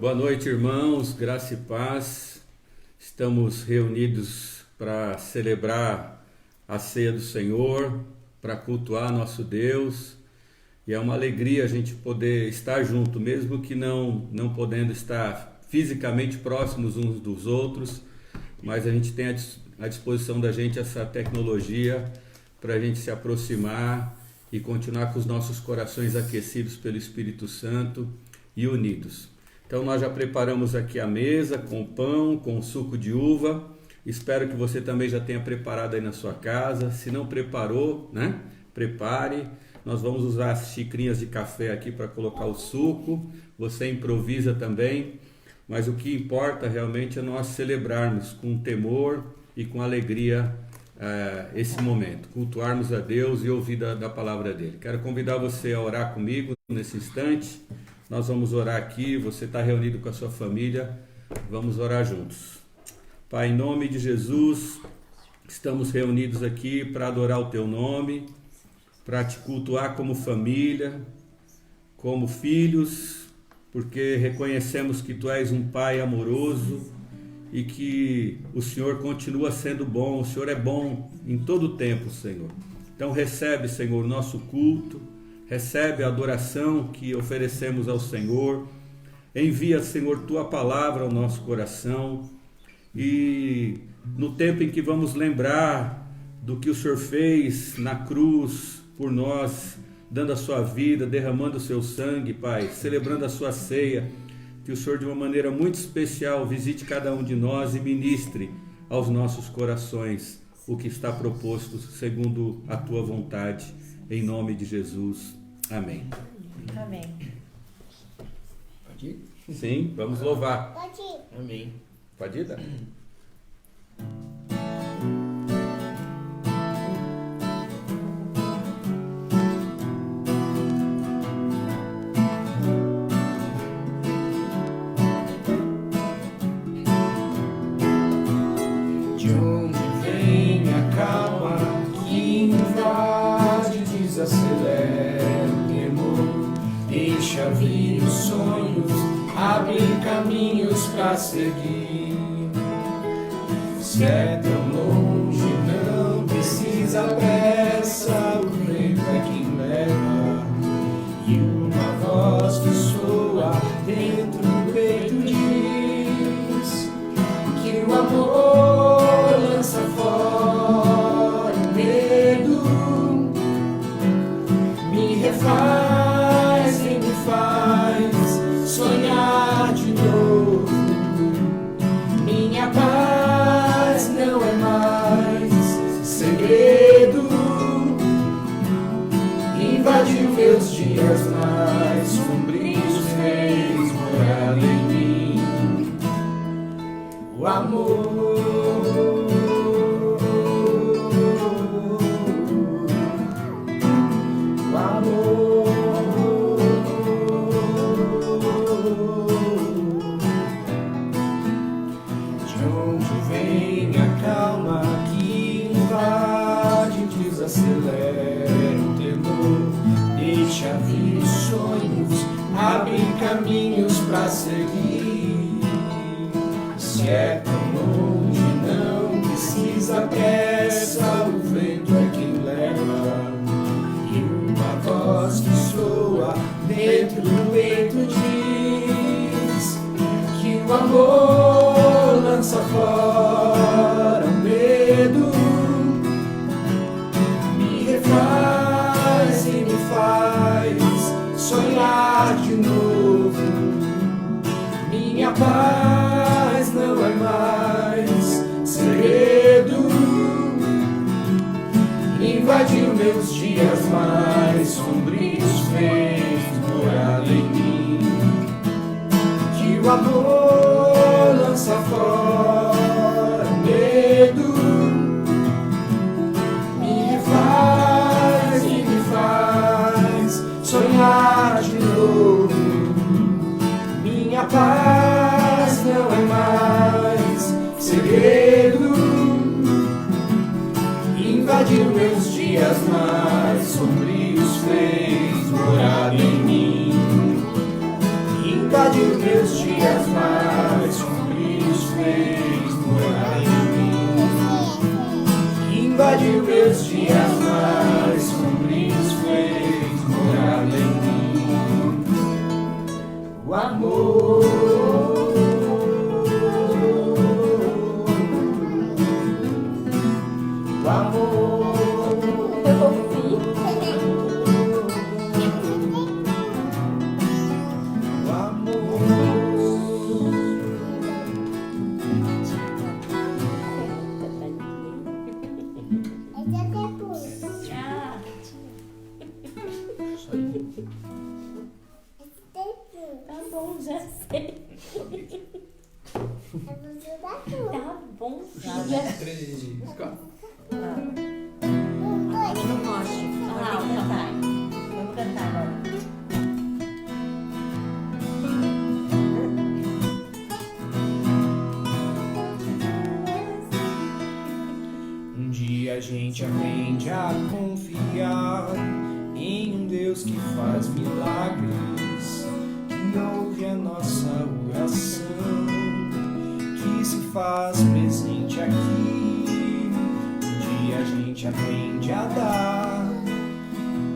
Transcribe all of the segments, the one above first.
Boa noite, irmãos, graça e paz. Estamos reunidos para celebrar a ceia do Senhor, para cultuar nosso Deus. E é uma alegria a gente poder estar junto, mesmo que não podendo estar fisicamente próximos uns dos outros, mas a gente tem à disposição da gente essa tecnologia para a gente se aproximar e continuar com os nossos corações aquecidos pelo Espírito Santo e unidos. Então nós já preparamos aqui a mesa com pão, com suco de uva. Espero que você também já tenha preparado aí na sua casa. Se não preparou, né? Prepare. Nós vamos usar as xicrinhas de café aqui para colocar o suco. Você improvisa também. Mas o que importa realmente é nós celebrarmos com temor e com alegria esse momento. Cultuarmos a Deus e ouvir da palavra dele. Quero convidar você a orar comigo nesse instante. Nós vamos orar aqui, você está reunido com a sua família, vamos orar juntos. Pai, em nome de Jesus, estamos reunidos aqui para adorar o Teu nome, para Te cultuar como família, como filhos, porque reconhecemos que Tu és um Pai amoroso e que o Senhor continua sendo bom, o Senhor é bom em todo o tempo, Senhor. Então recebe, Senhor, o nosso culto, recebe a adoração que oferecemos ao Senhor. Envia, Senhor, Tua palavra ao nosso coração. E no tempo em que vamos lembrar do que o Senhor fez na cruz por nós, dando a sua vida, derramando o seu sangue, Pai, celebrando a sua ceia, que o Senhor de uma maneira muito especial visite cada um de nós e ministre aos nossos corações o que está proposto segundo a Tua vontade, em nome de Jesus. Amém. Amém. Pode ir? Sim, vamos louvar. Pode ir. Amém. Pode ir, Dan? De onde vem a calma que invade, desacelera o temor, deixa vir os sonhos, abre caminhos pra seguir. Se é tão longe, não precisa pressa, o vento é quem leva. E uma voz que soa dentro do peito diz que o amor lança fora o medo, me refaz e me faz sonhar de novo. Minha paz não é mais segredo, invadiu meus dias mais sombrios, fez morada em mim. O amor, o amor, de onde vem a calma que invade, desacelera o temor, deixa vir sonhos, abre caminhos pra seguir. Se é tão longe, não precisa pressa, o vento é quem leva. E uma voz que soa dentro do peito diz que o amor lança fora o medo, me refaz e me faz sonhar de novo. Minha paz não é mais segredo, invadiu meus dias mais sombrios, fez morada em mim. Que o amor lança fora o medo, me refaz e me faz sonhar de novo. Minha paz não é mais segredo, invadiu meus dias mais sombrios, fez morada em mim. Invadiu meus dias o amor. O amor. Tá bom, já sei. Tá bom, já. 3, 4. Agora não mostra. Ah, vamos cantar. Vamos cantar agora. Um dia a gente aprende a confiar em um Deus que faz milagres, que ouve a nossa oração, que se faz presente aqui. Um dia a gente aprende a dar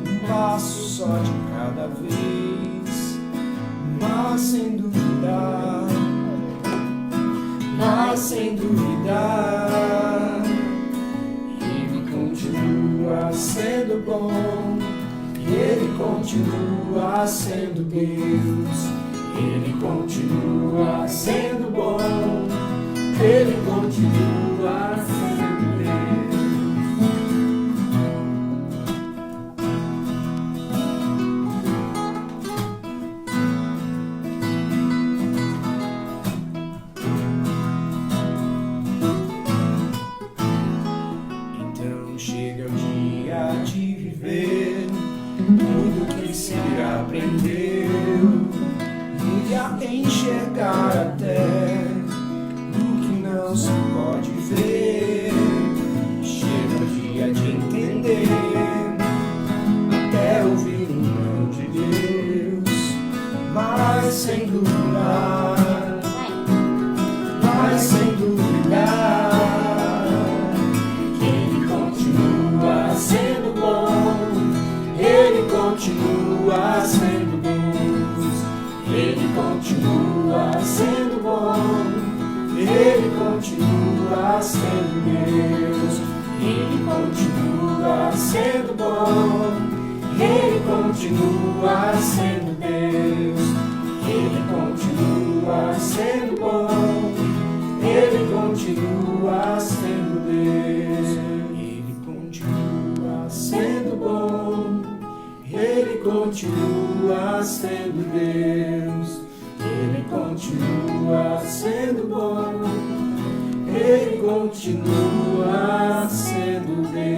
um passo só de cada vez, mas sem duvidar, Ele continua sendo bom, Ele continua sendo Deus, Ele continua sendo bom, Ele continua sendo Deus. Então chega o dia de viver tudo que se aprendeu e a enxergar até o que não se pode ver. Chega o dia de entender, até ouvir um não de Deus, mas sem duvidar, que Ele continua sendo bom, Ele continua sendo Deus, Ele continua sendo bom, Ele continua sendo Deus, Ele continua sendo bom, Ele continua sendo Deus, Ele continua sendo bom, Ele continua sendo Deus, Ele continua sendo bom, Ele continua sendo Deus, Ele continua sendo bom, Ele continua sendo Deus.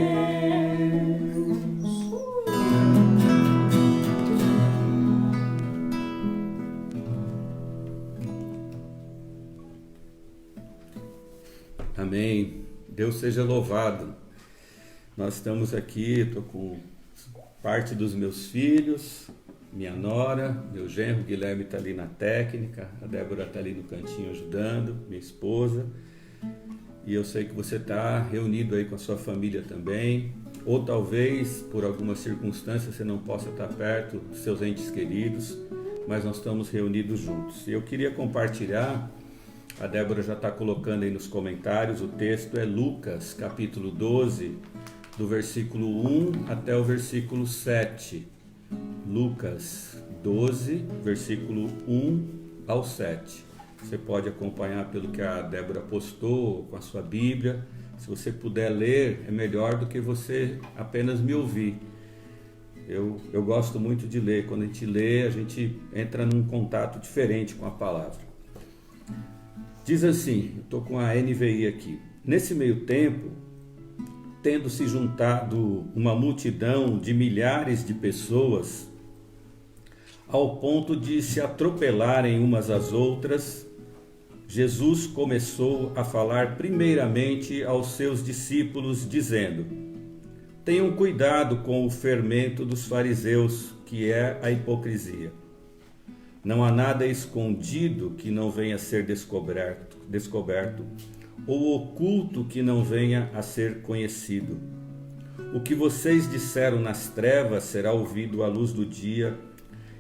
Amém. Deus seja louvado. Nós estamos aqui, estou com parte dos meus filhos, minha nora, meu genro Guilherme está ali na técnica, a Débora está ali no cantinho ajudando, minha esposa. E eu sei que você está reunido aí com a sua família também, ou talvez por alguma circunstância você não possa estar perto dos seus entes queridos, mas nós estamos reunidos juntos. E eu queria compartilhar, a Débora já está colocando aí nos comentários, o texto é Lucas, capítulo 12, do versículo 1 até o versículo 7. Lucas 12, versículo 1 ao 7. Você pode acompanhar pelo que a Débora postou, com a sua Bíblia. Se você puder ler, é melhor do que você apenas me ouvir. Eu gosto muito de ler. Quando a gente lê, a gente entra num contato diferente com a palavra. Diz assim, eu estou com a NVI aqui. Nesse meio tempo, tendo se juntado uma multidão de milhares de pessoas, ao ponto de se atropelarem umas às outras, Jesus começou a falar primeiramente aos seus discípulos, dizendo: tenham cuidado com o fermento dos fariseus, que é a hipocrisia. Não há nada escondido que não venha a ser descoberto, ou oculto que não venha a ser conhecido. O que vocês disseram nas trevas será ouvido à luz do dia,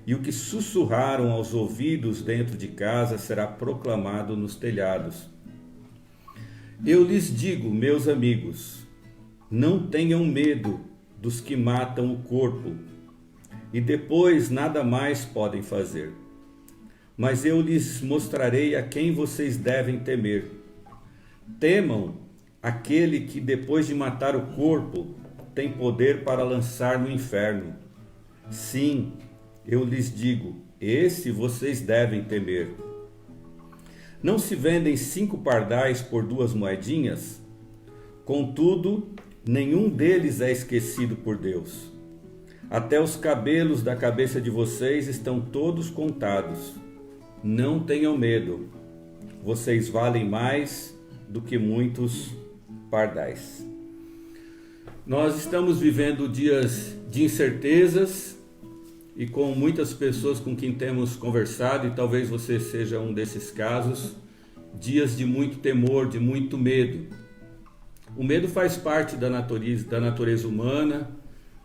e o que sussurraram aos ouvidos dentro de casa será proclamado nos telhados. Eu lhes digo, meus amigos, não tenham medo dos que matam o corpo, e depois nada mais podem fazer. Mas eu lhes mostrarei a quem vocês devem temer. Temam aquele que, depois de matar o corpo, tem poder para lançar no inferno. Sim, eu lhes digo, esse vocês devem temer. Não se vendem 5 pardais por 2 moedinhas? Contudo, nenhum deles é esquecido por Deus. Até os cabelos da cabeça de vocês estão todos contados. Não tenham medo, vocês valem mais do que muitos pardais. Nós estamos vivendo dias de incertezas e com muitas pessoas com quem temos conversado, e talvez você seja um desses casos, dias de muito temor, de muito medo. O medo faz parte da natureza humana,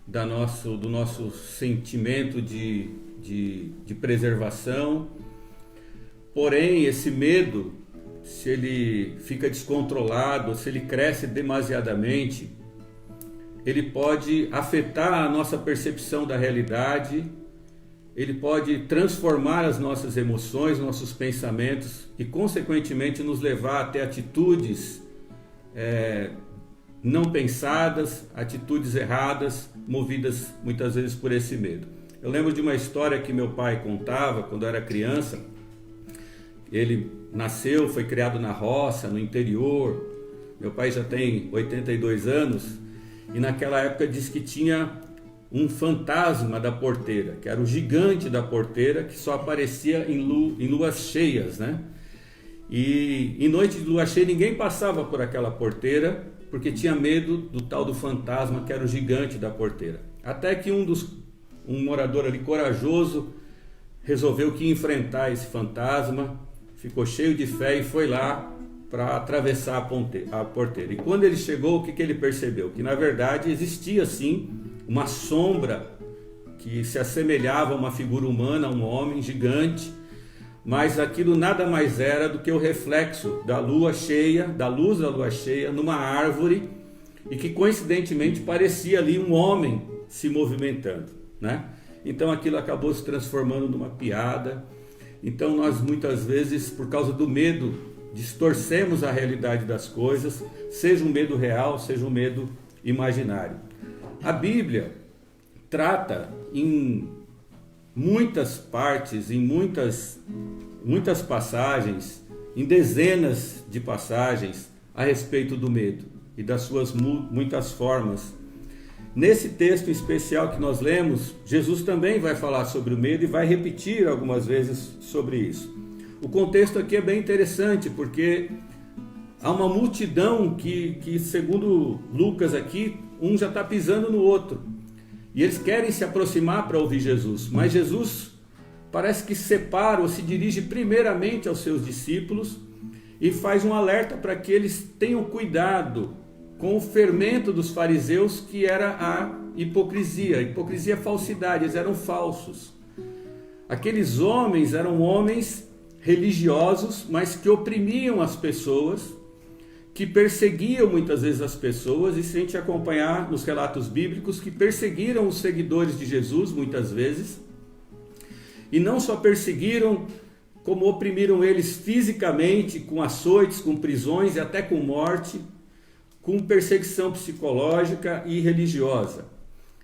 do nosso sentimento de preservação. Porém, esse medo, se ele fica descontrolado, se ele cresce demasiadamente, ele pode afetar a nossa percepção da realidade, ele pode transformar as nossas emoções, nossos pensamentos e, consequentemente, nos levar a ter atitudes não pensadas, atitudes erradas, movidas muitas vezes por esse medo. Eu lembro de uma história que meu pai contava quando eu era criança. Ele nasceu, foi criado na roça, no interior. Meu pai já tem 82 anos e naquela época disse que tinha um fantasma da porteira, que era o gigante da porteira, que só aparecia em luas cheias, né? E em noite de lua cheia ninguém passava por aquela porteira porque tinha medo do tal do fantasma, que era o gigante da porteira. Até que um morador ali corajoso resolveu que ia enfrentar esse fantasma, ficou cheio de fé e foi lá para atravessar a porteira. E quando ele chegou, o que ele percebeu? Que na verdade existia sim uma sombra que se assemelhava a uma figura humana, a um homem gigante, mas aquilo nada mais era do que o reflexo da lua cheia, da luz da lua cheia, numa árvore, e que coincidentemente parecia ali um homem se movimentando, né? Então aquilo acabou se transformando numa piada. Então nós muitas vezes, por causa do medo, distorcemos a realidade das coisas, seja um medo real, seja um medo imaginário. A Bíblia trata em muitas partes, em muitas passagens, em dezenas de passagens a respeito do medo e das suas muitas formas. Nesse texto especial que nós lemos, Jesus também vai falar sobre o medo e vai repetir algumas vezes sobre isso. O contexto aqui é bem interessante, porque há uma multidão que segundo Lucas aqui, um já está pisando no outro. E eles querem se aproximar para ouvir Jesus, mas Jesus parece que separa ou se dirige primeiramente aos seus discípulos e faz um alerta para que eles tenham cuidado com o fermento dos fariseus, que era a hipocrisia. A hipocrisia é falsidade, eles eram falsos. Aqueles homens eram homens religiosos, mas que oprimiam as pessoas, que perseguiam muitas vezes as pessoas, e se a gente acompanhar nos relatos bíblicos, que perseguiram os seguidores de Jesus muitas vezes, e não só perseguiram, como oprimiram eles fisicamente, com açoites, com prisões e até com morte, com perseguição psicológica e religiosa.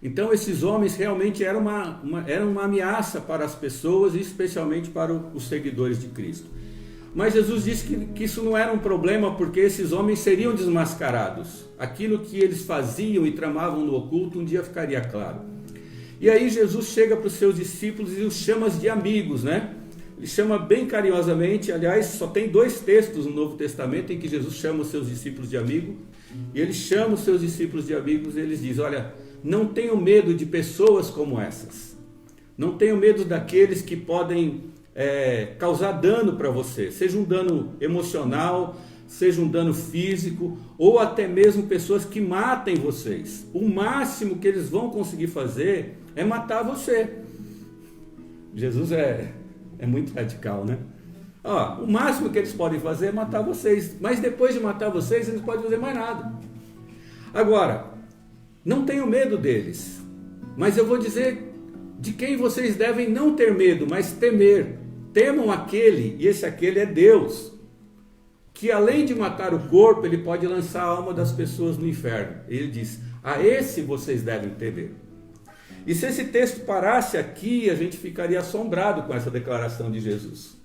Então esses homens realmente eram uma ameaça para as pessoas, e especialmente para os seguidores de Cristo. Mas Jesus disse que isso não era um problema, porque esses homens seriam desmascarados. Aquilo que eles faziam e tramavam no oculto um dia ficaria claro. E aí Jesus chega para os seus discípulos e os chama de amigos, né? Ele chama bem carinhosamente. Aliás, só tem 2 textos no Novo Testamento em que Jesus chama os seus discípulos de amigo. E ele chama os seus discípulos de amigos e eles dizem: olha, não tenham medo de pessoas como essas. Não tenham medo daqueles que podem causar dano para você, seja um dano emocional, seja um dano físico, ou até mesmo pessoas que matem vocês. O máximo que eles vão conseguir fazer é matar você. Jesus é muito radical, né? Ó, o máximo que eles podem fazer é matar vocês, mas depois de matar vocês, eles não podem fazer mais nada. Agora, não tenham medo deles, mas eu vou dizer de quem vocês devem não ter medo, mas temer. Temam aquele, e esse aquele é Deus, que além de matar o corpo, ele pode lançar a alma das pessoas no inferno. Ele diz, a esse vocês devem temer. E se esse texto parasse aqui, a gente ficaria assombrado com essa declaração de Jesus.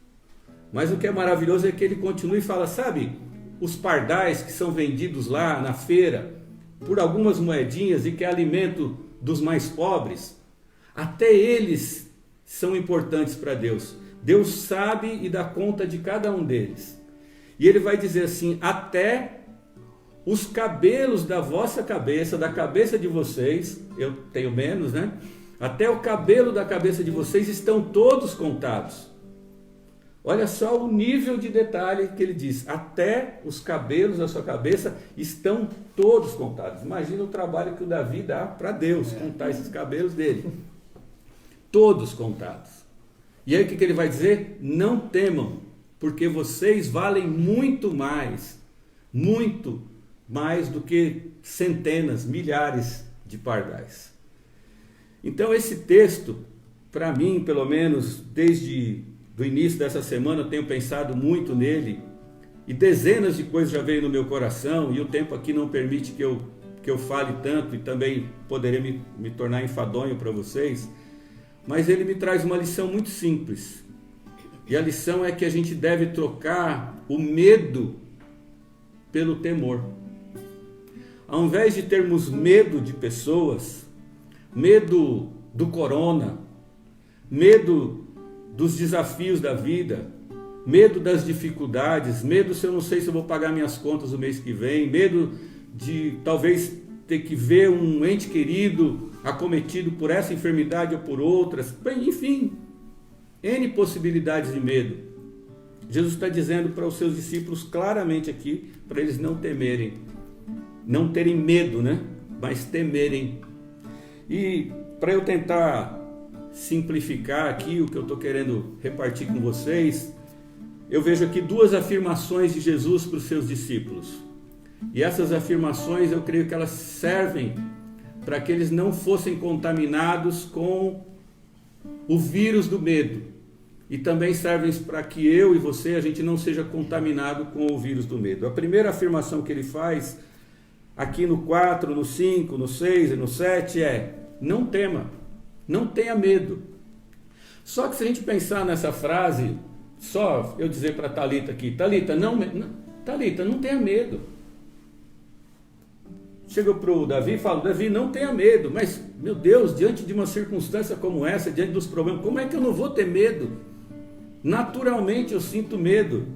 Mas o que é maravilhoso é que ele continua e fala, sabe, os pardais que são vendidos lá na feira por algumas moedinhas e que é alimento dos mais pobres, até eles são importantes para Deus. Deus sabe e dá conta de cada um deles. E ele vai dizer assim, até os cabelos da vossa cabeça, da cabeça de vocês, eu tenho menos, né? Até o cabelo da cabeça de vocês estão todos contados. Olha só o nível de detalhe que ele diz. Até os cabelos da sua cabeça estão todos contados. Imagina o trabalho que o Davi dá para Deus, contar esses cabelos dele. Todos contados. E aí o que ele vai dizer? Não temam, porque vocês valem muito mais do que centenas, milhares de pardais. Então esse texto, para mim, pelo menos, desde do início dessa semana, eu tenho pensado muito nele, e dezenas de coisas já veio no meu coração, e o tempo aqui não permite que eu fale tanto, e também poderia me tornar enfadonho para vocês, mas ele me traz uma lição muito simples, e a lição é que a gente deve trocar o medo pelo temor. Ao invés de termos medo de pessoas, medo do corona, medo dos desafios da vida, medo das dificuldades, medo se eu não sei se eu vou pagar minhas contas o mês que vem, medo de talvez ter que ver um ente querido acometido por essa enfermidade ou por outras, bem, enfim, N possibilidades de medo. Jesus está dizendo para os seus discípulos claramente aqui, para eles não temerem, não terem medo, né? Mas temerem. E para eu tentar simplificar aqui o que eu estou querendo repartir com vocês, eu vejo aqui duas afirmações de Jesus para os seus discípulos. E essas afirmações eu creio que elas servem para que eles não fossem contaminados com o vírus do medo. E também servem para que eu e você, a gente não seja contaminado com o vírus do medo. A primeira afirmação que ele faz, aqui no 4, no 5, no 6 e no 7 é: não tema, não tenha medo. Só que se a gente pensar nessa frase, só eu dizer para Thalita aqui, Thalita, não tenha medo. Chega para o Davi e fala, Davi, não tenha medo. Mas, meu Deus, diante de uma circunstância como essa, diante dos problemas, como é que eu não vou ter medo? Naturalmente eu sinto medo.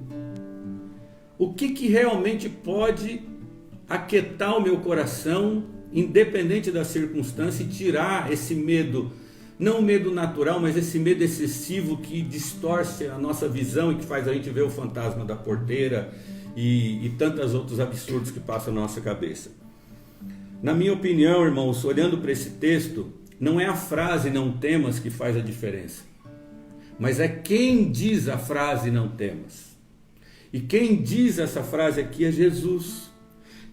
O que realmente pode aquietar o meu coração, independente da circunstância, e tirar esse medo, não o medo natural, mas esse medo excessivo que distorce a nossa visão e que faz a gente ver o fantasma da porteira e tantos outros absurdos que passam na nossa cabeça. Na minha opinião, irmãos, olhando para esse texto, não é a frase não temas que faz a diferença, mas é quem diz a frase não temas. E quem diz essa frase aqui é Jesus.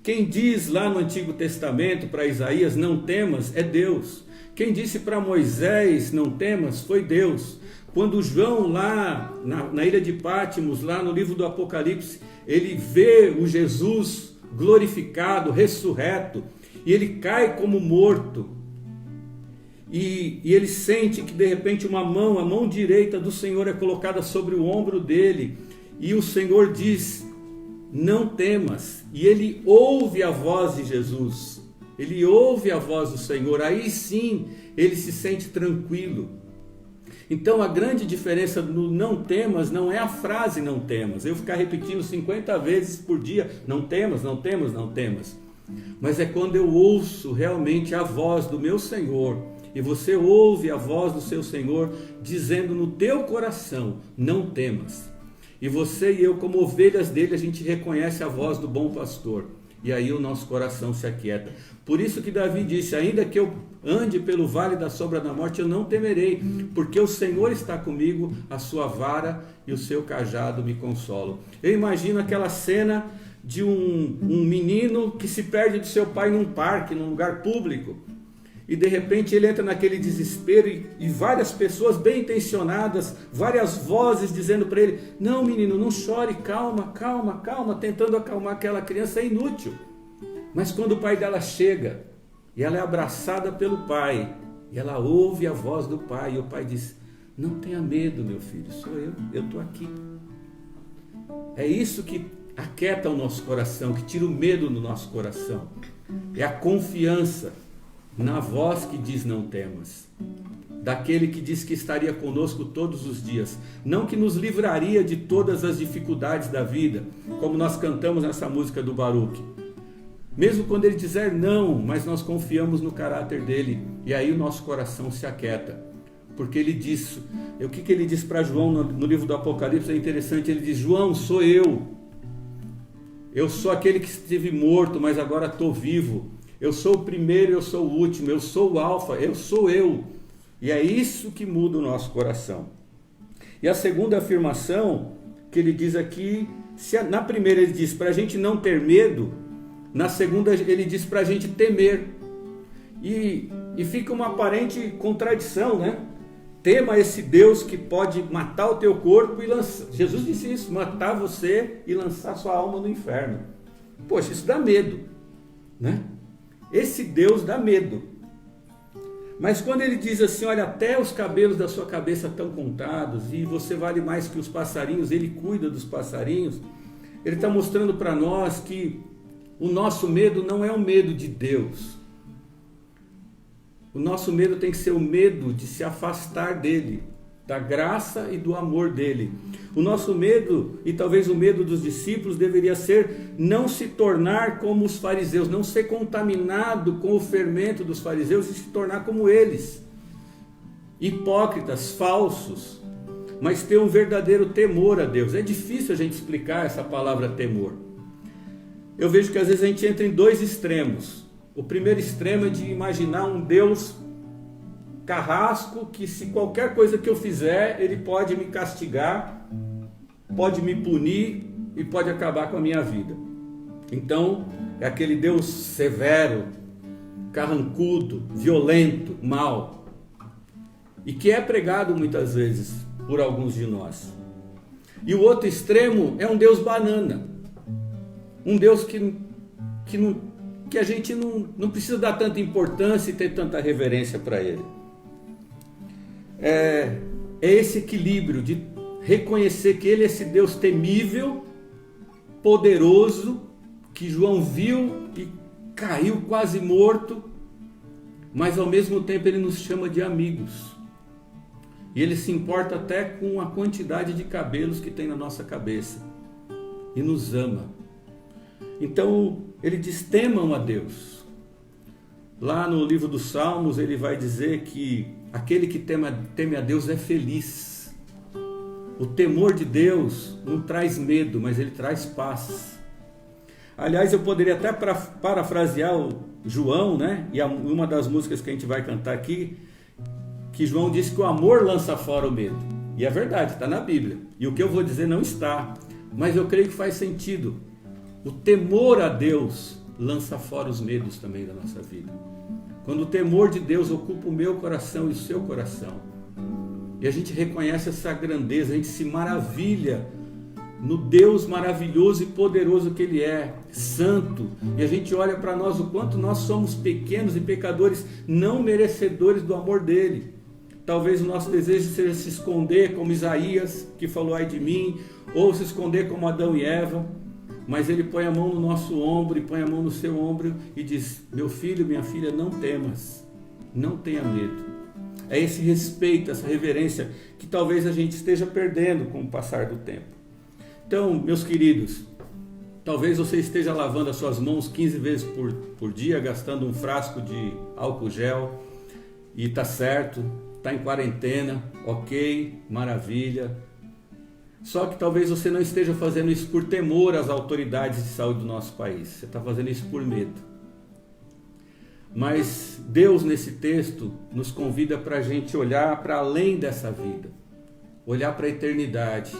Quem diz lá no Antigo Testamento para Isaías não temas é Deus. Quem disse para Moisés não temas foi Deus. Quando João lá na ilha de Pátimos, lá no livro do Apocalipse, ele vê o Jesus glorificado, ressurreto, e ele cai como morto, e ele sente que de repente a mão direita do Senhor é colocada sobre o ombro dele, e o Senhor diz, não temas, e ele ouve a voz de Jesus, ele ouve a voz do Senhor, aí sim ele se sente tranquilo. Então a grande diferença no não temas não é a frase não temas, eu ficar repetindo 50 vezes por dia, não temas, não temas, não temas, mas é quando eu ouço realmente a voz do meu Senhor, e você ouve a voz do seu Senhor dizendo no teu coração, não temas. E você e eu, como ovelhas dele, a gente reconhece a voz do bom pastor. E aí o nosso coração se aquieta. Por isso que Davi disse, ainda que eu ande pelo vale da sombra da morte, eu não temerei, porque o Senhor está comigo, a sua vara e o seu cajado me consolam. Eu imagino aquela cena de um menino que se perde do seu pai num parque, num lugar público, e de repente ele entra naquele desespero e várias pessoas bem intencionadas, várias vozes dizendo para ele, não menino, não chore, calma, calma, calma, tentando acalmar aquela criança é inútil. Mas quando o pai dela chega e ela é abraçada pelo pai, e ela ouve a voz do pai, e o pai diz, não tenha medo meu filho, sou eu estou aqui. É isso que aquieta o nosso coração, que tira o medo do nosso coração, é a confiança na voz que diz não temas, daquele que diz que estaria conosco todos os dias, não que nos livraria de todas as dificuldades da vida, como nós cantamos nessa música do Baruch, mesmo quando ele dizer não, mas nós confiamos no caráter dele, e aí o nosso coração se aquieta, porque ele diz, o que ele diz para João no livro do Apocalipse é interessante, ele diz, João, sou eu sou aquele que esteve morto, mas agora estou vivo, eu sou o primeiro, eu sou o último, eu sou o alfa, eu sou eu. E é isso que muda o nosso coração. E a segunda afirmação que ele diz aqui, na primeira ele diz para a gente não ter medo, na segunda ele diz para a gente temer. E fica uma aparente contradição, né? Tema esse Deus que pode matar o teu corpo e lançar. Jesus disse isso, matar você e lançar sua alma no inferno. Poxa, isso dá medo, né? Esse Deus dá medo. Mas quando ele diz assim, olha, até os cabelos da sua cabeça estão contados e você vale mais que os passarinhos, ele cuida dos passarinhos, ele está mostrando para nós que o nosso medo não é o medo de Deus. O nosso medo tem que ser o medo de se afastar dele, da graça e do amor dele. O nosso medo, e talvez o medo dos discípulos, deveria ser não se tornar como os fariseus, não ser contaminado com o fermento dos fariseus e se tornar como eles, hipócritas, falsos, mas ter um verdadeiro temor a Deus. É difícil a gente explicar essa palavra temor. Eu vejo que às vezes a gente entra em dois extremos. O primeiro extremo é de imaginar um Deus carrasco, que se qualquer coisa que eu fizer, ele pode me castigar, pode me punir e pode acabar com a minha vida. Então, é aquele Deus severo, carrancudo, violento, mau, e que é pregado muitas vezes por alguns de nós. E o outro extremo é um Deus banana, um Deus que a gente não precisa dar tanta importância e ter tanta reverência para ele. É esse equilíbrio de reconhecer que ele é esse Deus temível, poderoso, que João viu e caiu quase morto, mas ao mesmo tempo ele nos chama de amigos. E ele se importa até com a quantidade de cabelos que tem na nossa cabeça. E nos ama. Então ele diz, temam a Deus. Lá no livro dos Salmos ele vai dizer que aquele que teme a Deus é feliz. O temor de Deus não traz medo, mas ele traz paz. Aliás, eu poderia até parafrasear o João, né? E uma das músicas que a gente vai cantar aqui, que João disse que o amor lança fora o medo. E é verdade, está na Bíblia. E o que eu vou dizer não está, mas eu creio que faz sentido. O temor a Deus lança fora os medos também da nossa vida. Quando o temor de Deus ocupa o meu coração e o seu coração, e a gente reconhece essa grandeza, a gente se maravilha no Deus maravilhoso e poderoso que Ele é, santo, e a gente olha para nós o quanto nós somos pequenos e pecadores, não merecedores do amor dEle. Talvez o nosso desejo seja se esconder como Isaías, que falou ai de mim, ou se esconder como Adão e Eva, mas Ele põe a mão no nosso ombro e põe a mão no seu ombro e diz, meu filho, minha filha, não temas, não tenha medo. É esse respeito, essa reverência que talvez a gente esteja perdendo com o passar do tempo. Então, meus queridos, talvez você esteja lavando as suas mãos 15 vezes por dia, gastando um frasco de álcool gel, e está certo, está em quarentena, ok, maravilha. Só que talvez você não esteja fazendo isso por temor às autoridades de saúde do nosso país. Você está fazendo isso por medo. Mas Deus, nesse texto, nos convida para a gente olhar para além dessa vida. Olhar para a eternidade.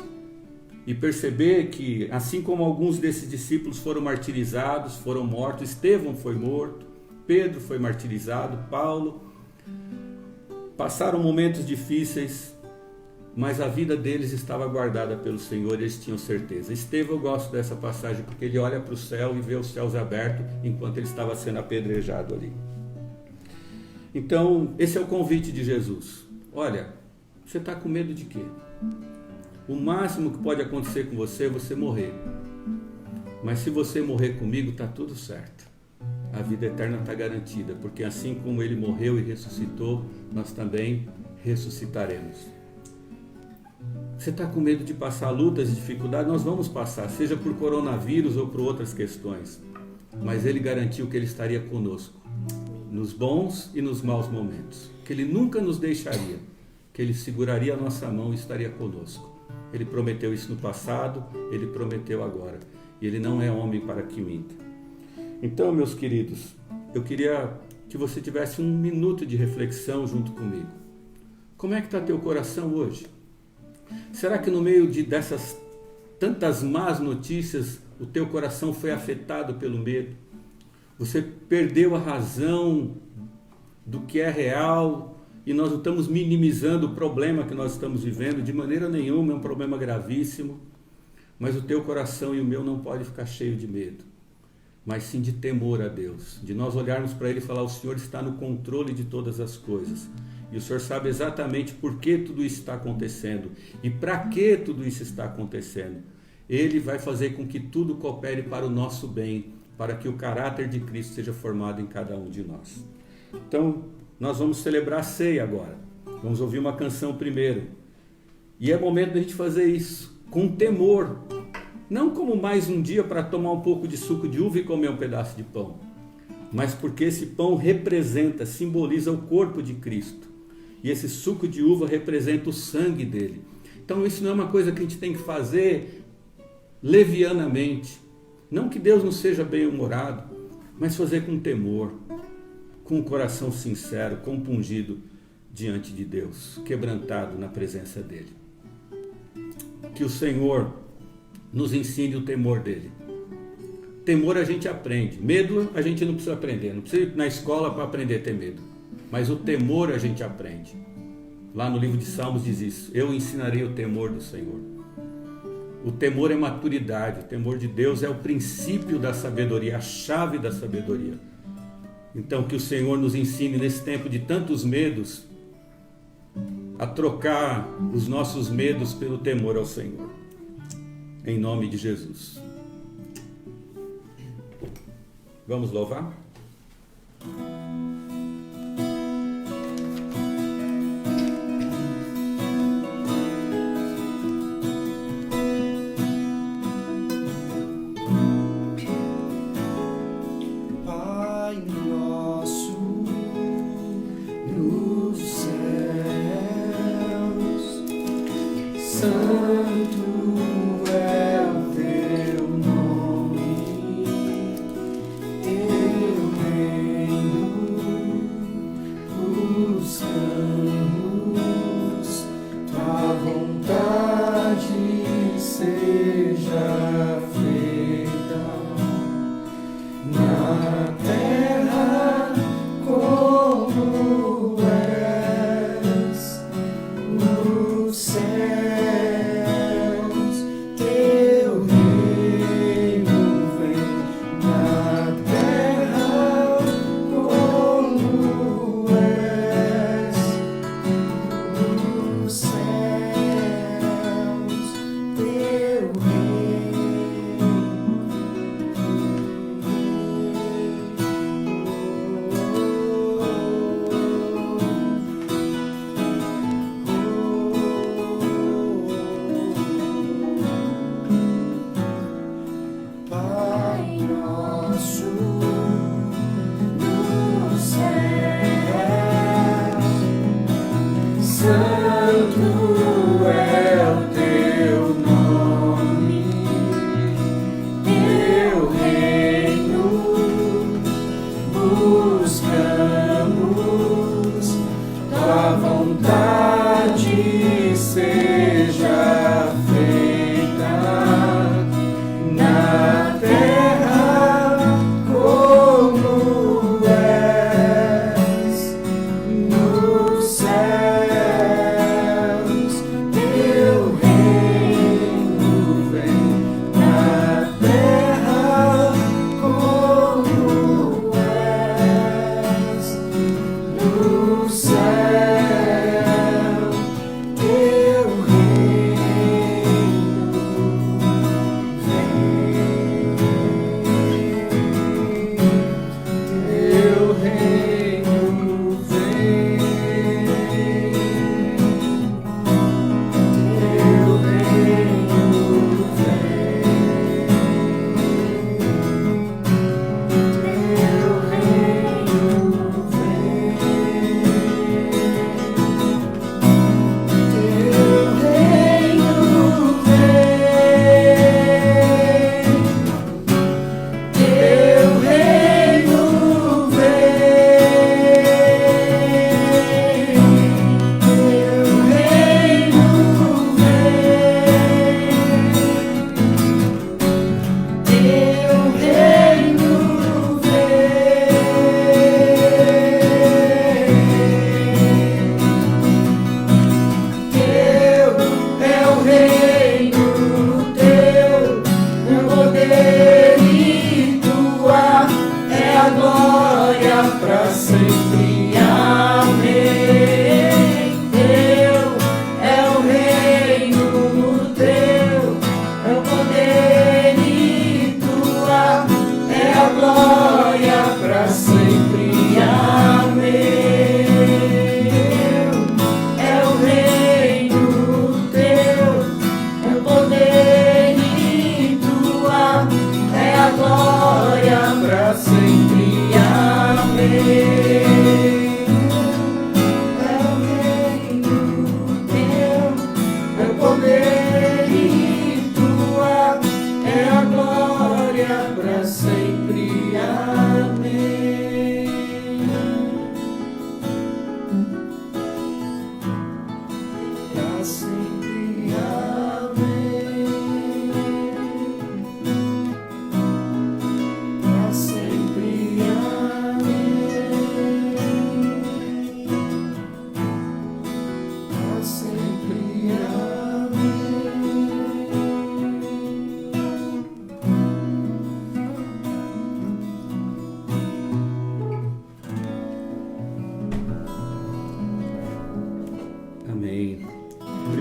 E perceber que, assim como alguns desses discípulos foram martirizados, foram mortos, Estevão foi morto, Pedro foi martirizado, Paulo, passaram momentos difíceis, mas a vida deles estava guardada pelo Senhor, eles tinham certeza. Estevão, eu gosto dessa passagem porque ele olha para o céu e vê os céus abertos enquanto ele estava sendo apedrejado ali. Então, esse é o convite de Jesus. Olha, você está com medo de quê? O máximo que pode acontecer com você é você morrer. Mas se você morrer comigo, está tudo certo. A vida eterna está garantida, porque assim como ele morreu e ressuscitou, nós também ressuscitaremos. Você está com medo de passar lutas e dificuldades? Nós vamos passar, seja por coronavírus ou por outras questões. Mas ele garantiu que ele estaria conosco, nos bons e nos maus momentos. Que ele nunca nos deixaria, que ele seguraria a nossa mão e estaria conosco. Ele prometeu isso no passado, ele prometeu agora. E ele não é homem para que minta. Então, meus queridos, eu queria que você tivesse um minuto de reflexão junto comigo. Como é que está teu coração hoje? Será que no meio dessas tantas más notícias, o teu coração foi afetado pelo medo? Você perdeu a razão do que é real e nós não estamos minimizando o problema que nós estamos vivendo de maneira nenhuma, é um problema gravíssimo, mas o teu coração e o meu não pode ficar cheio de medo, mas sim de temor a Deus, de nós olharmos para Ele e falar: o Senhor está no controle de todas as coisas. E o Senhor sabe exatamente por que tudo isso está acontecendo e para que tudo isso está acontecendo. Ele vai fazer com que tudo coopere para o nosso bem, para que o caráter de Cristo seja formado em cada um de nós. Então, nós vamos celebrar a ceia agora. Vamos ouvir uma canção primeiro. E é momento da gente fazer isso com temor. Não como mais um dia para tomar um pouco de suco de uva e comer um pedaço de pão, mas porque esse pão representa, simboliza o corpo de Cristo. E esse suco de uva representa o sangue dele. Então isso não é uma coisa que a gente tem que fazer levianamente. Não que Deus não seja bem-humorado, mas fazer com temor, com o coração sincero, compungido diante de Deus, quebrantado na presença dele. Que o Senhor nos ensine o temor dele. Temor a gente aprende, medo a gente não precisa aprender, não precisa ir na escola para aprender a ter medo. Mas o temor a gente aprende. Lá no livro de Salmos diz isso: eu ensinarei o temor do Senhor. O temor é maturidade, o temor de Deus é o princípio da sabedoria, a chave da sabedoria. Então que o Senhor nos ensine nesse tempo de tantos medos a trocar os nossos medos pelo temor ao Senhor. Em nome de Jesus. Vamos louvar?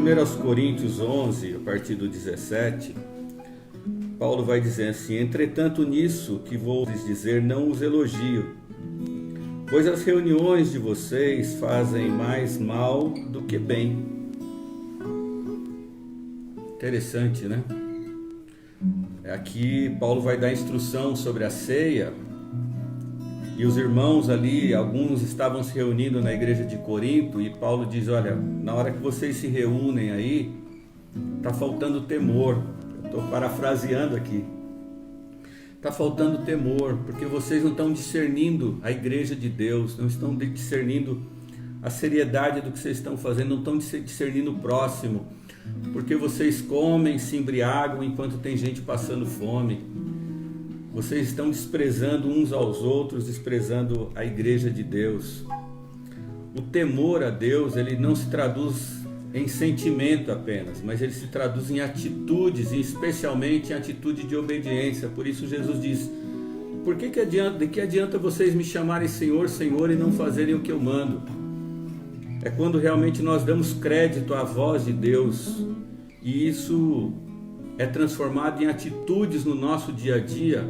1 Coríntios 11, a partir do 17, Paulo vai dizer assim: entretanto nisso que vou lhes dizer não os elogio, pois as reuniões de vocês fazem mais mal do que bem. Interessante, né? Aqui Paulo vai dar instrução sobre a ceia, e os irmãos ali, alguns estavam se reunindo na igreja de Corinto, e Paulo diz: olha, na hora que vocês se reúnem aí, está faltando temor. Eu estou parafraseando aqui. Está faltando temor, porque vocês não estão discernindo a igreja de Deus, não estão discernindo a seriedade do que vocês estão fazendo, não estão discernindo o próximo, porque vocês comem, se embriagam enquanto tem gente passando fome. Vocês estão desprezando uns aos outros, desprezando a igreja de Deus. O temor a Deus, ele não se traduz em sentimento apenas, mas ele se traduz em atitudes, e especialmente em atitude de obediência. Por isso Jesus diz: de que adianta vocês me chamarem Senhor, Senhor e não fazerem o que eu mando? É quando realmente nós damos crédito à voz de Deus, e isso é transformado em atitudes no nosso dia a dia.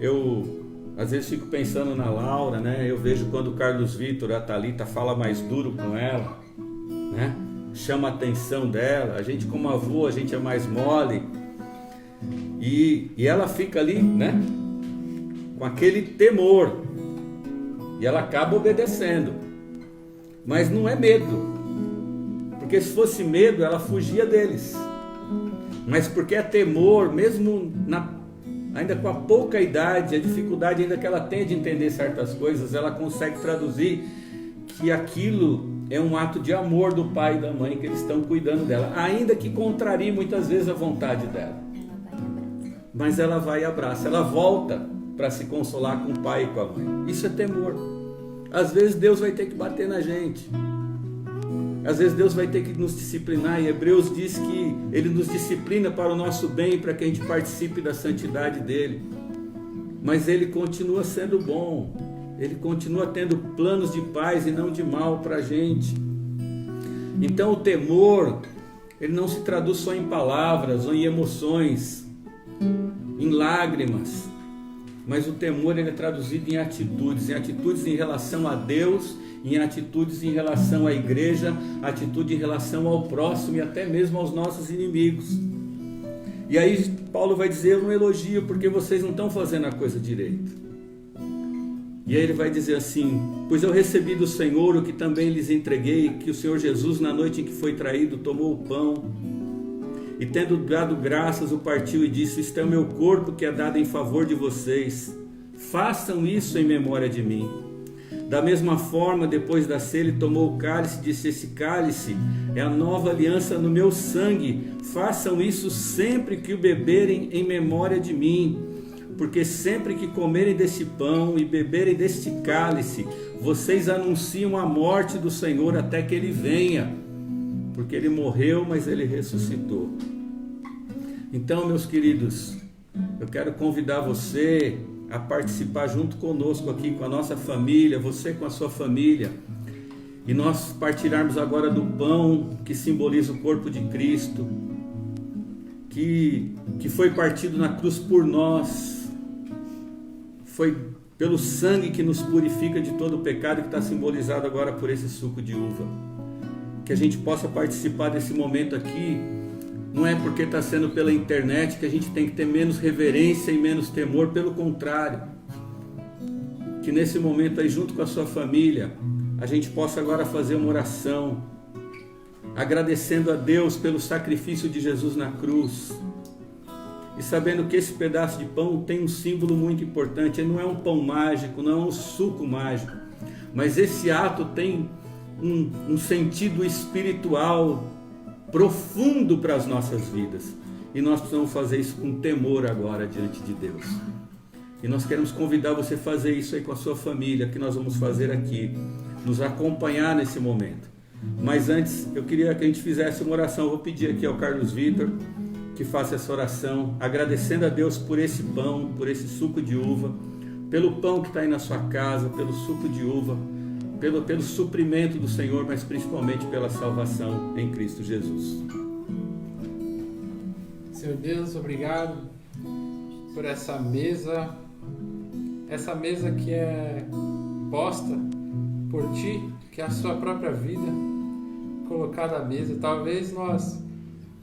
Eu às vezes fico pensando na Laura, né? Eu vejo quando o Carlos Vitor, a Thalita, fala mais duro com ela, né? Chama a atenção dela. A gente, como avô, a gente é mais mole, e ela fica ali, né? Com aquele temor, e ela acaba obedecendo. Mas não é medo, porque se fosse medo ela fugia deles, mas porque é temor, mesmo ainda com a pouca idade, a dificuldade ainda que ela tem de entender certas coisas, ela consegue traduzir que aquilo é um ato de amor do pai e da mãe, que eles estão cuidando dela, ainda que contrarie muitas vezes a vontade dela, mas ela vai e abraça, ela volta para se consolar com o pai e com a mãe. Isso é temor. Às vezes Deus vai ter que bater na gente, às vezes Deus vai ter que nos disciplinar, e Hebreus diz que Ele nos disciplina para o nosso bem, para que a gente participe da santidade dEle, mas Ele continua sendo bom, Ele continua tendo planos de paz e não de mal para a gente. Então o temor, ele não se traduz só em palavras ou em emoções, em lágrimas, mas o temor, ele é traduzido em atitudes em relação a Deus, em atitudes em relação à igreja, atitude em relação ao próximo e até mesmo aos nossos inimigos. E aí Paulo vai dizer: eu não elogio porque vocês não estão fazendo a coisa direito. E aí ele vai dizer assim: pois eu recebi do Senhor o que também lhes entreguei, que o Senhor Jesus, na noite em que foi traído, tomou o pão e, tendo dado graças, o partiu e disse: isto é o meu corpo que é dado em favor de vocês, façam isso em memória de mim. Da mesma forma, depois da ceia, ele tomou o cálice e disse: esse cálice é a nova aliança no meu sangue, façam isso sempre que o beberem em memória de mim, porque sempre que comerem deste pão e beberem deste cálice, vocês anunciam a morte do Senhor até que ele venha, porque ele morreu, mas ele ressuscitou. Então, meus queridos, eu quero convidar você a participar junto conosco aqui, com a nossa família, você com a sua família, e nós partilharmos agora do pão que simboliza o corpo de Cristo, que foi partido na cruz por nós, foi pelo sangue que nos purifica de todo o pecado, que está simbolizado agora por esse suco de uva. Que a gente possa participar desse momento aqui. Não é porque está sendo pela internet que a gente tem que ter menos reverência e menos temor, pelo contrário, que nesse momento aí, junto com a sua família, a gente possa agora fazer uma oração, agradecendo a Deus pelo sacrifício de Jesus na cruz, e sabendo que esse pedaço de pão tem um símbolo muito importante. Ele não é um pão mágico, não é um suco mágico, mas esse ato tem um sentido espiritual profundo para as nossas vidas, e nós precisamos fazer isso com temor agora diante de Deus. E nós queremos convidar você a fazer isso aí com a sua família, que nós vamos fazer aqui, nos acompanhar nesse momento. Mas antes, eu queria que a gente fizesse uma oração. Eu vou pedir aqui ao Carlos Vitor que faça essa oração, agradecendo a Deus por esse pão, por esse suco de uva, pelo pão que está aí na sua casa, pelo suco de uva, pelo suprimento do Senhor, mas principalmente pela salvação em Cristo Jesus. Senhor Deus, obrigado por essa mesa que é posta por Ti, que é a Sua própria vida colocada à mesa. Talvez nós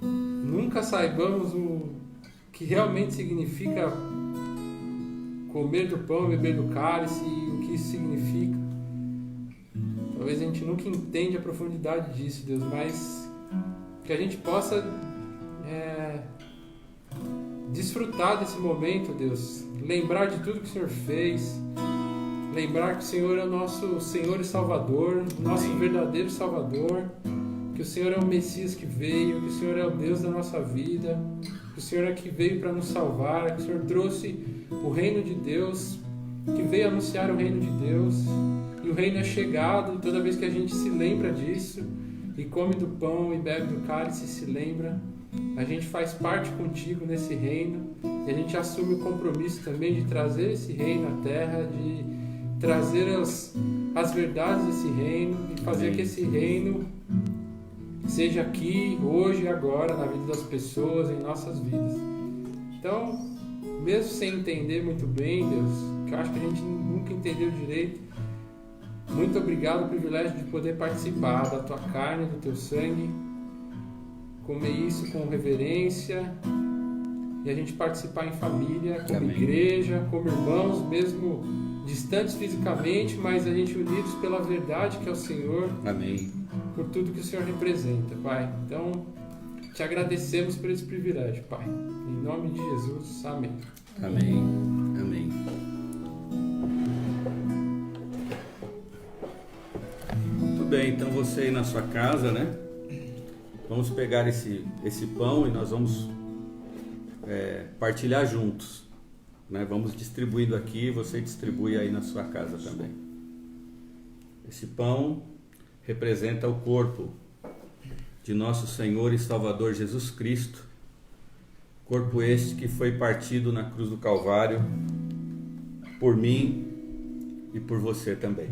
nunca saibamos o que realmente significa comer do pão e beber do cálice e o que isso significa. Talvez a gente nunca entenda a profundidade disso, Deus, mas que a gente possa desfrutar desse momento, Deus, lembrar de tudo que o Senhor fez, lembrar que o Senhor é o nosso Senhor e Salvador, nosso verdadeiro Salvador, que o Senhor é o Messias que veio, que o Senhor é o Deus da nossa vida, que o Senhor é que veio para nos salvar, que o Senhor trouxe o reino de Deus, que veio anunciar o reino de Deus, e o reino é chegado, e toda vez que a gente se lembra disso, e come do pão e bebe do cálice e se lembra, a gente faz parte contigo nesse reino, e a gente assume o compromisso também de trazer esse reino à terra, de trazer as verdades desse reino, e fazer que esse reino seja aqui, hoje e agora, na vida das pessoas, em nossas vidas. Então, mesmo sem entender muito bem, Deus, que eu acho que a gente nunca entendeu direito, muito obrigado pelo privilégio de poder participar da Tua carne, do Teu sangue, comer isso com reverência, e a gente participar em família, como Amém. Igreja, como irmãos, mesmo distantes fisicamente, mas a gente unidos pela verdade que é o Senhor. Amém. Por tudo que o Senhor representa, Pai. Então, te agradecemos por esse privilégio, Pai. Em nome de Jesus, amém. Amém. Amém. Muito bem, então você aí na sua casa, né? Vamos pegar esse pão e nós vamos partilhar juntos, né? Vamos distribuindo aqui, você distribui aí na sua casa também. Esse pão representa o corpo de nosso Senhor e Salvador Jesus Cristo, corpo este que foi partido na cruz do Calvário por mim e por você também.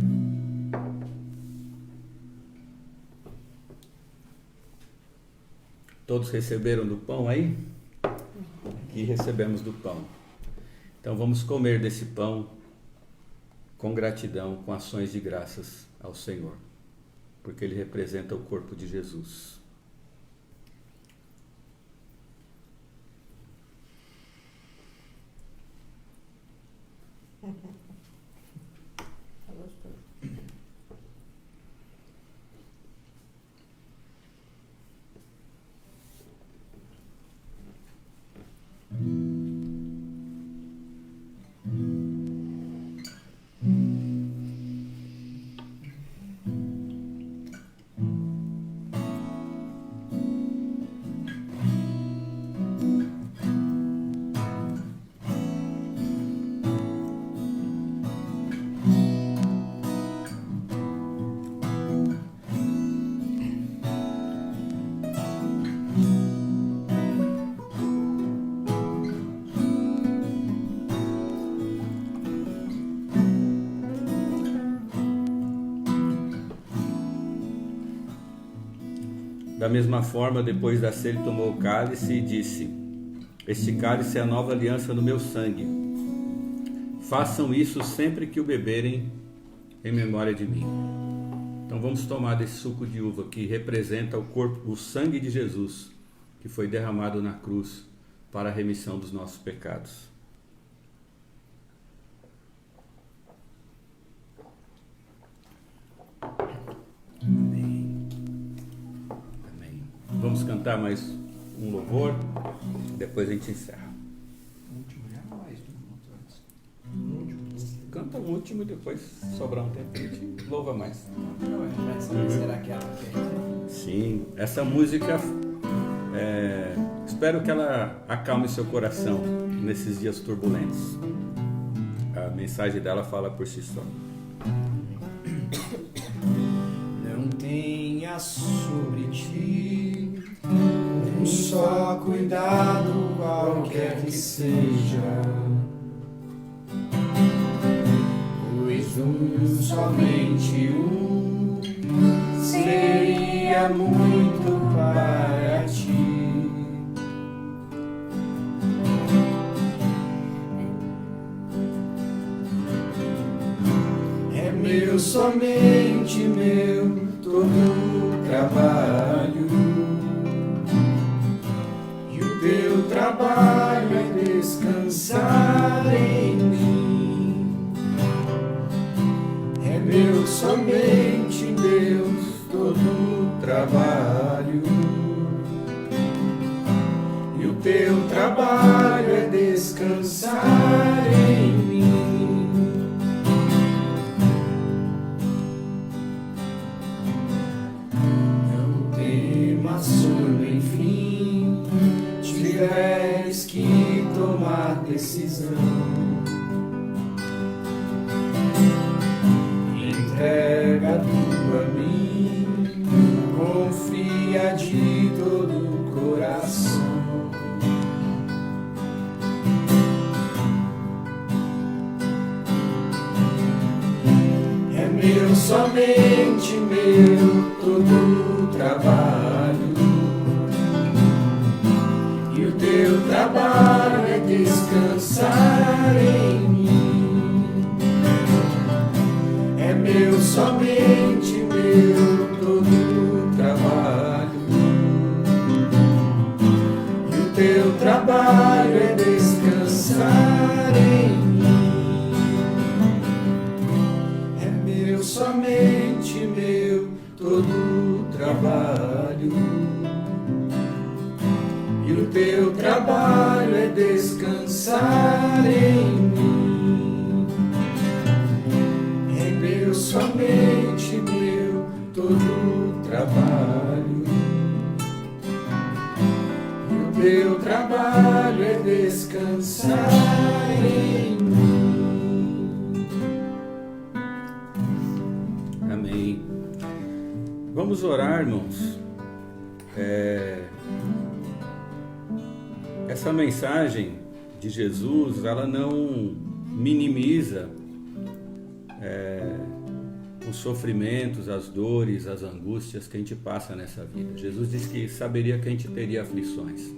Todos receberam do pão aí? Aqui recebemos do pão. Então vamos comer desse pão com gratidão, com ações de graças ao Senhor, porque ele representa o corpo de Jesus. Tá gostoso. Da mesma forma, depois da ceia, ele tomou o cálice e disse: Este cálice é a nova aliança no meu sangue. Façam isso sempre que o beberem em memória de mim. Então vamos tomar desse suco de uva que representa o corpo, o sangue de Jesus, que foi derramado na cruz para a remissão dos nossos pecados. Amém. Amém. Vamos cantar mais um louvor, depois a gente encerra. Canta o último e depois sobrar um tempo a gente louva mais. Será que ela quer? Sim, essa música espero que ela acalme seu coração nesses dias turbulentos. A mensagem dela fala por si só. Não tenha sobre ti um só cuidado, qualquer que seja, pois somente um, seria muito para ti. É meu, somente meu, todo o trabalho, e o teu trabalho é descansar em mim. É meu, somente Deus, todo o trabalho, e o teu trabalho é descansar em mim. Não temas sobre, enfim, tiveres que tomar decisão. Entrega tu a mim, confia de todo o coração. É meu, somente meu, todo o trabalho, e o teu trabalho é descansar em mim. É meu, somente meu, todo o trabalho, e o teu trabalho é descansar em mim. É meu, somente meu, todo o trabalho, e o teu trabalho é descansar em mim. Somente meu, todo o trabalho, e o teu trabalho é descansar em mim. Amém. Vamos orar, irmãos. Essa mensagem de Jesus, ela não minimiza os sofrimentos, as dores, as angústias que a gente passa nessa vida. Jesus disse que saberia que a gente teria aflições.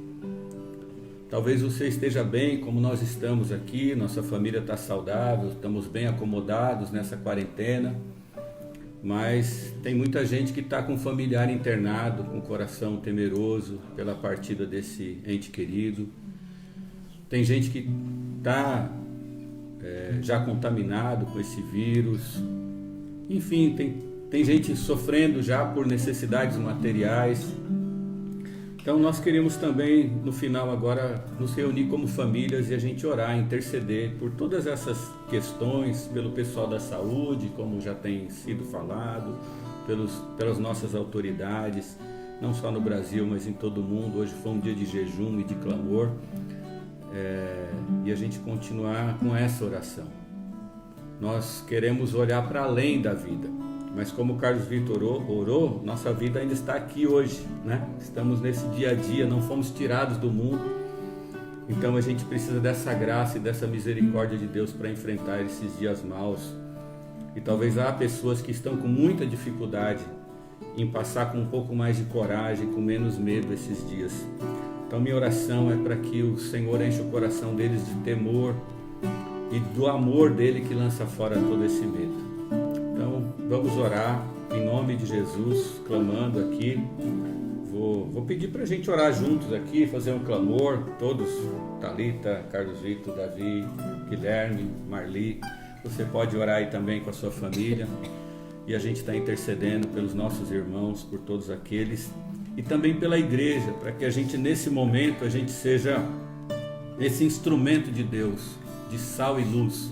Talvez você esteja bem, como nós estamos aqui, nossa família está saudável, estamos bem acomodados nessa quarentena, mas tem muita gente que está com um familiar internado, com o coração temeroso pela partida desse ente querido. Tem gente que está já contaminado com esse vírus. Enfim, tem gente sofrendo já por necessidades materiais. Então nós queremos também, no final agora, nos reunir como famílias e a gente orar, interceder por todas essas questões, pelo pessoal da saúde, como já tem sido falado, pelas nossas autoridades, não só no Brasil, mas em todo o mundo. Hoje foi um dia de jejum e de clamor, e a gente continuar com essa oração. Nós queremos olhar para além da vida, mas como o Carlos Vitor orou, nossa vida ainda está aqui hoje, né? Estamos nesse dia a dia, não fomos tirados do mundo, então a gente precisa dessa graça e dessa misericórdia de Deus para enfrentar esses dias maus. E talvez há pessoas que estão com muita dificuldade em passar com um pouco mais de coragem, com menos medo esses dias. Então minha oração é para que o Senhor enche o coração deles de temor e do amor dele que lança fora todo esse medo. Então vamos orar em nome de Jesus, clamando aqui. Vou pedir para a gente orar juntos aqui, fazer um clamor, todos, Thalita, Carlos Vitor, Davi, Guilherme, Marli. Você pode orar aí também com a sua família, e a gente está intercedendo pelos nossos irmãos, por todos aqueles, e também pela igreja, para que a gente nesse momento, a gente seja esse instrumento de Deus, de sal e luz.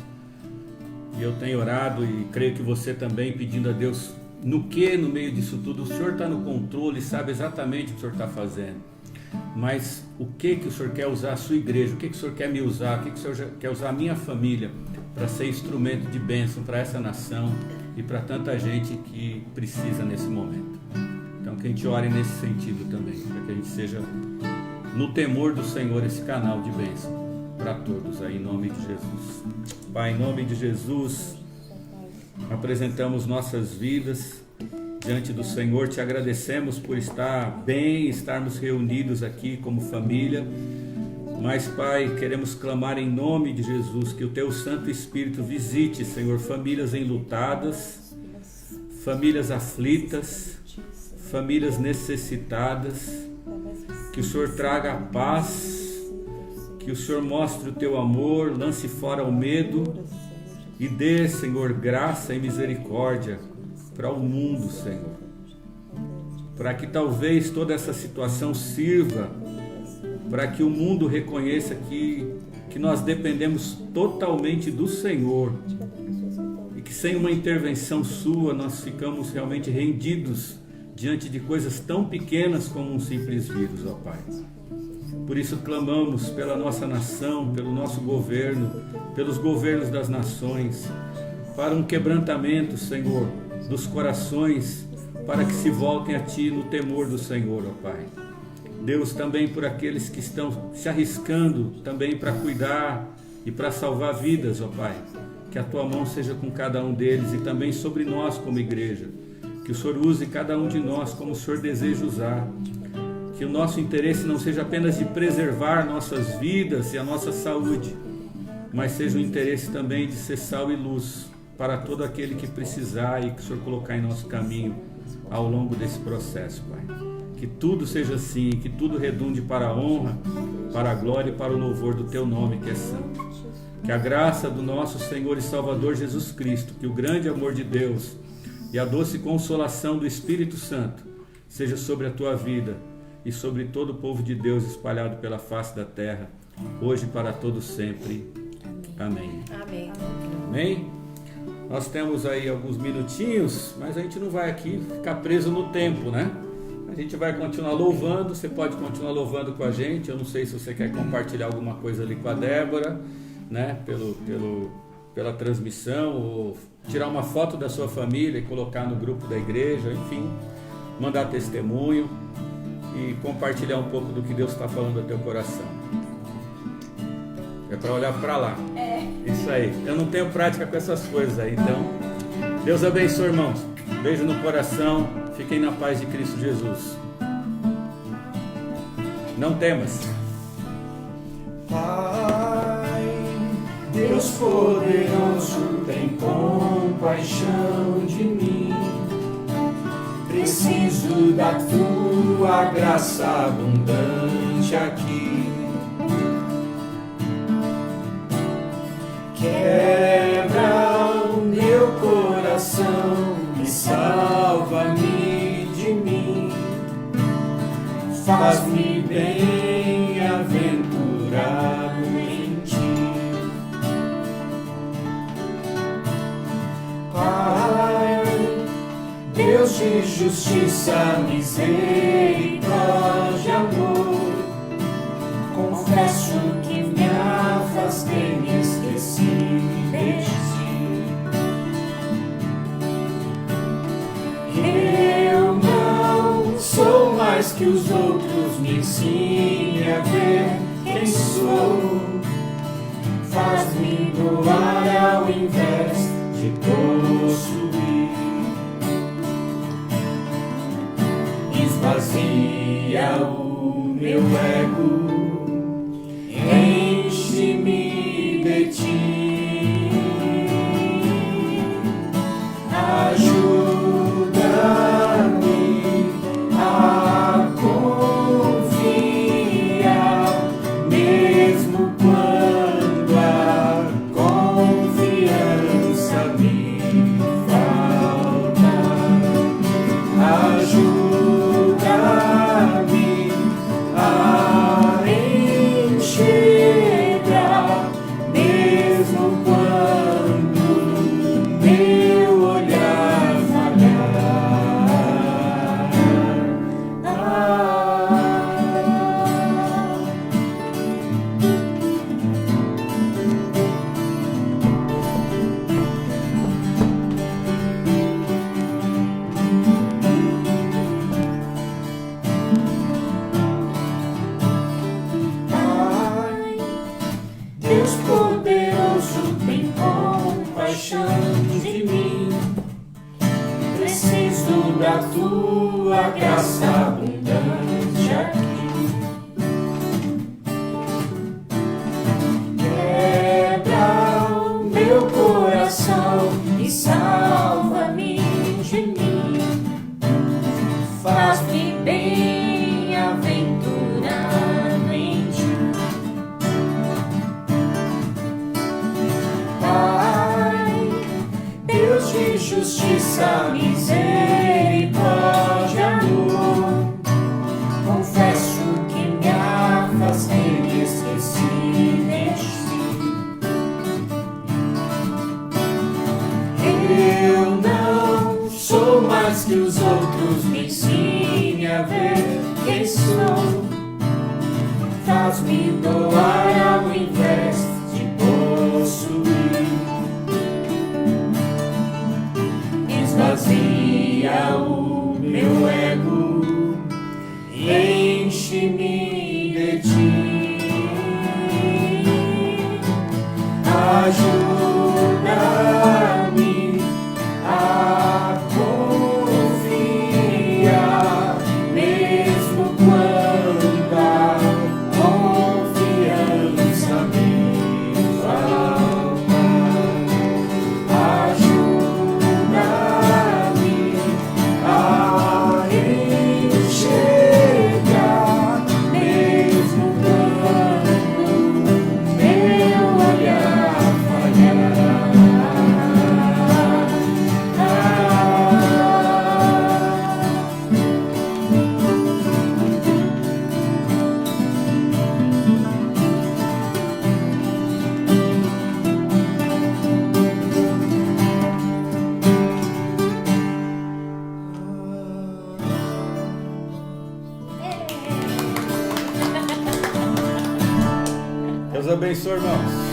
E eu tenho orado e creio que você também, pedindo a Deus no meio disso tudo. O Senhor está no controle, sabe exatamente o que o Senhor está fazendo, mas o que o Senhor quer usar a sua igreja, o que o Senhor quer me usar, o que o Senhor quer usar a minha família para ser instrumento de bênção para essa nação e para tanta gente que precisa nesse momento. Então que a gente ore nesse sentido também, para que a gente seja, no temor do Senhor, esse canal de bênção para todos aí, em nome de Jesus. Pai, em nome de Jesus, apresentamos nossas vidas diante do Senhor, te agradecemos por estarmos reunidos aqui como família, mas, Pai, queremos clamar em nome de Jesus, que o Teu Santo Espírito visite, Senhor, famílias enlutadas, famílias aflitas, famílias necessitadas, que o Senhor traga a paz, que o Senhor mostre o Teu amor, lance fora o medo e dê, Senhor, graça e misericórdia para o mundo, Senhor, para que talvez toda essa situação sirva para que o mundo reconheça que nós dependemos totalmente do Senhor e que sem uma intervenção sua nós ficamos realmente rendidos diante de coisas tão pequenas como um simples vírus, ó Pai. Por isso clamamos pela nossa nação, pelo nosso governo, pelos governos das nações, para um quebrantamento, Senhor, dos corações, para que se voltem a Ti no temor do Senhor, ó Pai. Deus, também por aqueles que estão se arriscando também para cuidar e para salvar vidas, ó Pai. Que a Tua mão seja com cada um deles e também sobre nós como igreja. Que o Senhor use cada um de nós como o Senhor deseja usar. Que o nosso interesse não seja apenas de preservar nossas vidas e a nossa saúde, mas seja o interesse também de ser sal e luz para todo aquele que precisar e que o Senhor colocar em nosso caminho ao longo desse processo, Pai. Que tudo seja assim, que tudo redunde para a honra, para a glória e para o louvor do Teu nome que é santo. Que a graça do nosso Senhor e Salvador Jesus Cristo, que o grande amor de Deus e a doce consolação do Espírito Santo seja sobre a tua vida e sobre todo o povo de Deus espalhado pela face da terra, hoje e para todos sempre. Amém. Amém. Amém? Nós temos aí alguns minutinhos, mas a gente não vai aqui ficar preso no tempo, né? A gente vai continuar louvando, você pode continuar louvando com a gente. Eu não sei se você quer compartilhar alguma coisa ali com a Débora, né? Pela transmissão, ou tirar uma foto da sua família e colocar no grupo da igreja, enfim, mandar testemunho e compartilhar um pouco do que Deus está falando ao teu coração. É para olhar para lá. Isso aí. Eu não tenho prática com essas coisas aí, então Deus abençoe, irmãos. Beijo no coração. Fiquem na paz de Cristo Jesus. Não temas. Pai, Deus poderoso, tem compaixão de mim. Preciso da Tua graça abundante aqui. Quebra o meu coração e salva-me de mim. Faz-me bem-aventurado em Ti. Pai, Deus de justiça, misericórdia, amor, confesso que me afastei, me esqueci de Ti. Eu não sou mais que os outros, me ensine a ver quem sou. Faz-me doar ao invés de possuir. Esvazia o meu ego, enche-me de Ti. Ajuda-me a confiar, mesmo quando a confiança me falta. Ajuda-me a graça abundante aqui. Quebra o meu coração e salva-me de mim. Faz-me bem-aventurado em ti. Pai, Deus de justiça, misericórdia, amor, confesso que me afastei e esqueci de ti. Eu não sou mais que os outros, me ensine a ver quem sou. Faz-me doar ao invés de possuir. Esvazia o meu ego e enche-me de ti. Ajuda-me a confiar, mesmo quando a confiança me falta. Ajuda-me a enxergar, mesmo quando meu olhar falhar. Deus abençoe, irmãos.